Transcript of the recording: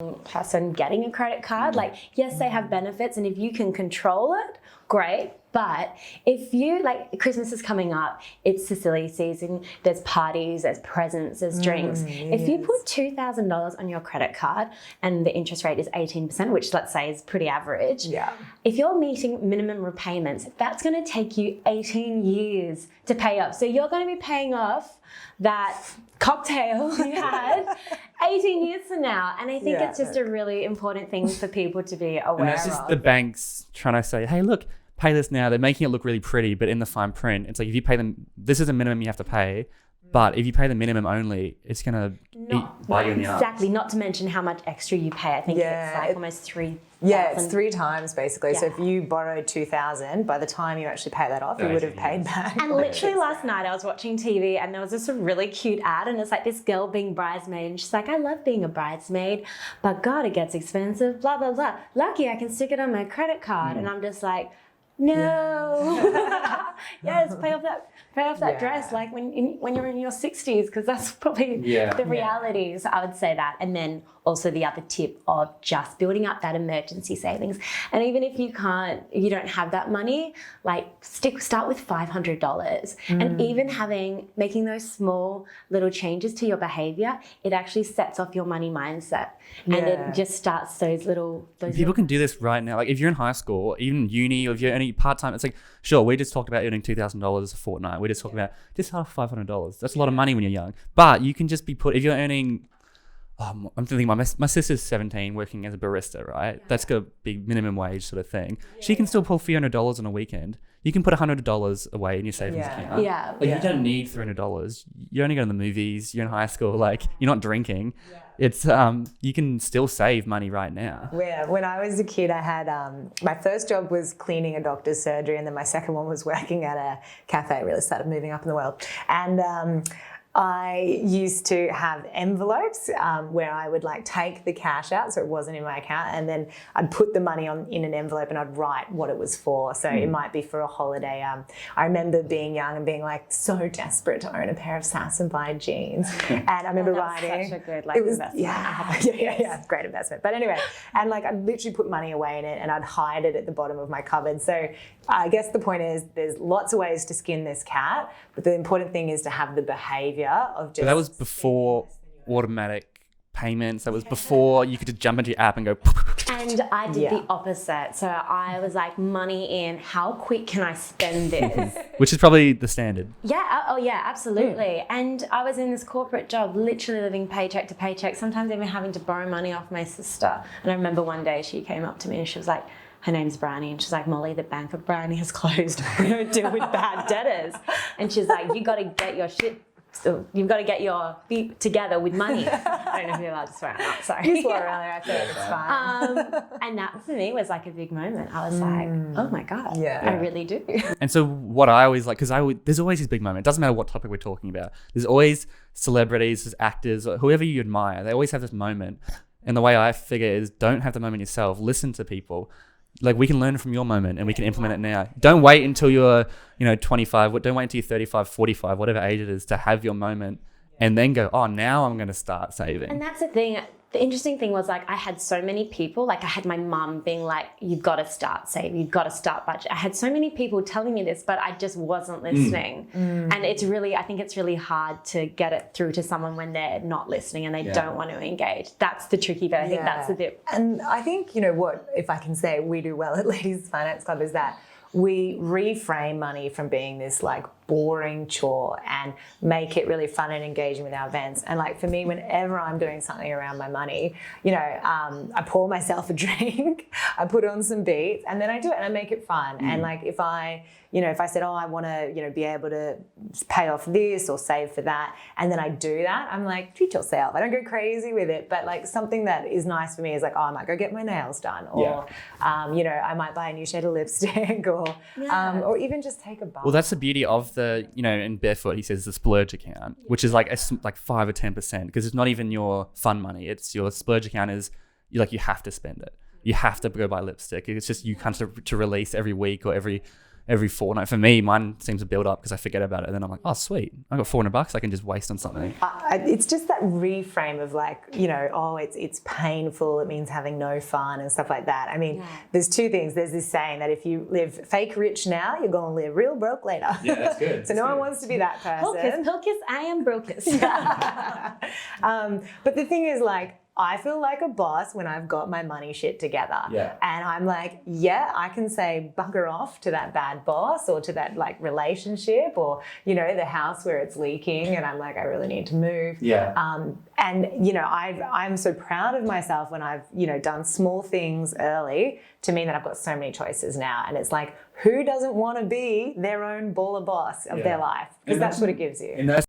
young person getting a credit card. Like, yes, they have benefits, and if you can control it, great. But if you, like, Christmas is coming up, it's the silly season, there's parties, there's presents, there's drinks. If you put $2,000 on your credit card and the interest rate is 18%, which let's say is pretty average, if you're meeting minimum repayments, that's going to take you 18 years to pay off. So you're going to be paying off that cocktail you had 18 years from now. And I think it's just a really important thing for people to be aware of. And that's just the banks trying to say, hey, look, pay this now. They're making it look really pretty, but in the fine print, it's like if you pay them, this is a minimum you have to pay. But if you pay the minimum only, it's going to bite you in the arse. Exactly. Not to mention how much extra you pay. I think it's like almost 3,000. Yeah, it's 3 times basically. So if you borrowed 2,000, by the time you actually pay that off, you would have paid back. And literally last night I was watching TV and there was this really cute ad, and it's like this girl being bridesmaid, and she's like, I love being a bridesmaid, but God, it gets expensive, blah, blah, blah. Lucky I can stick it on my credit card. And I'm just like, no. Yes, pay off that dress like when you're in your 60s, because that's probably the reality. So I would say that. And then also the other tip of just building up that emergency savings. And even if you don't have that money, like start with $500. And even making those small little changes to your behavior, it actually sets off your money mindset. And it just starts those people can do this right now. Like if you're in high school, or even uni, or if you're earning part-time, it's like, sure, we just talked about earning $2,000 a fortnight. We just talked about just half $500. That's a lot of money when you're young. But you can just be if you're earning, I'm thinking my sister's 17 working as a barista, right? That's got a big minimum wage sort of thing. She can still pull $300 on a weekend. You can put $100 away in your savings account. You don't need $300. You're only going to the movies. You're in high school. Like, you're not drinking. It's you can still save money right now. Yeah, when I was a kid, I had my first job was cleaning a doctor's surgery, and then my second one was working at a cafe. Really started moving up in the world, and I used to have envelopes where I would like take the cash out, so it wasn't in my account, and then I'd put the money in an envelope and I'd write what it was for. So it might be for a holiday. I remember being young and being like so desperate to own a pair of Sass & Bide jeans, and I remember writing. Such a good investment. Yeah, great investment. But anyway, and like I'd literally put money away in it and I'd hide it at the bottom of my cupboard. So I guess the point is there's lots of ways to skin this cat, but the important thing is to have the behaviour of just... But that was before automatic payments. That was before you could just jump into your app and go... And I did the opposite. So I was like, money in, how quick can I spend this? Which is probably the standard. Yeah. Oh, yeah, absolutely. And I was in this corporate job, literally living paycheck to paycheck, sometimes even having to borrow money off my sister. And I remember one day she came up to me and she was like, her name's Bryony, and she's like, Molly, the Bank of Bryony has closed. We don't deal with bad debtors. And she's like, you got to get your shit. So you've got to get your feet together with money. I don't know if you're allowed to swear or not, sorry. You swore earlier, I think it's fine. And that for me was like a big moment. I was like, oh my God, I really do. And so what I always like, because there's always this big moment. It doesn't matter what topic we're talking about. There's always celebrities, there's actors, or whoever you admire. They always have this moment. And the way I figure is don't have the moment yourself. Listen to people. Like, we can learn from your moment and we can implement it now. Don't wait until you're, 25. Don't wait until you're 35, 45, whatever age it is, to have your moment and then go, oh, now I'm going to start saving. And that's the thing. The interesting thing was, like, I had so many people, like I had my mum being like, you've got to start saving, you've got to start budget. I had so many people telling me this, but I just wasn't listening. And I think it's really hard to get it through to someone when they're not listening and they don't want to engage. That's the tricky bit. I think that's the bit. And I think, what, if I can say we do well at Ladies Finance Club, is that we reframe money from being this like boring chore and make it really fun and engaging with our events. And like for me, whenever I'm doing something around my money, I pour myself a drink, I put on some beats, and then I do it and I make it fun. And like if I said, oh, I want to, be able to pay off this or save for that, and then I do that, I'm like, treat yourself. I don't go crazy with it, but like something that is nice for me is like, oh, I might go get my nails done, or, I might buy a new shade of lipstick, or even just take a bath. Well, that's the beauty of the, in Barefoot, he says the splurge account, which is like 5 or 10%, because it's not even your fun money. It's your splurge account is you have to spend it. You have to go buy lipstick. It's just you kind of to release every week or every every fortnight. For me, mine seems to build up because I forget about it, and then I'm like, oh sweet, I got $400 I can just waste on something. It's just that reframe of like, you know, oh, it's painful, it means having no fun and stuff like that. I mean, there's two things. There's this saying that if you live fake rich now, you're going to live real broke later. Yeah, that's good. So no one wants to be that person. Hocus, I am brokest. But the thing is, like, I feel like a boss when I've got my money shit together. Yeah. And I'm like, yeah, I can say bugger off to that bad boss or to that like relationship or, you know, the house where it's leaking and I'm like, I really need to move. Yeah. And, you know, I'm so proud of myself when I've, you know, done small things early to mean that I've got so many choices now. And it's like, who doesn't want to be their own baller boss of their life? Because that's what it gives you. In those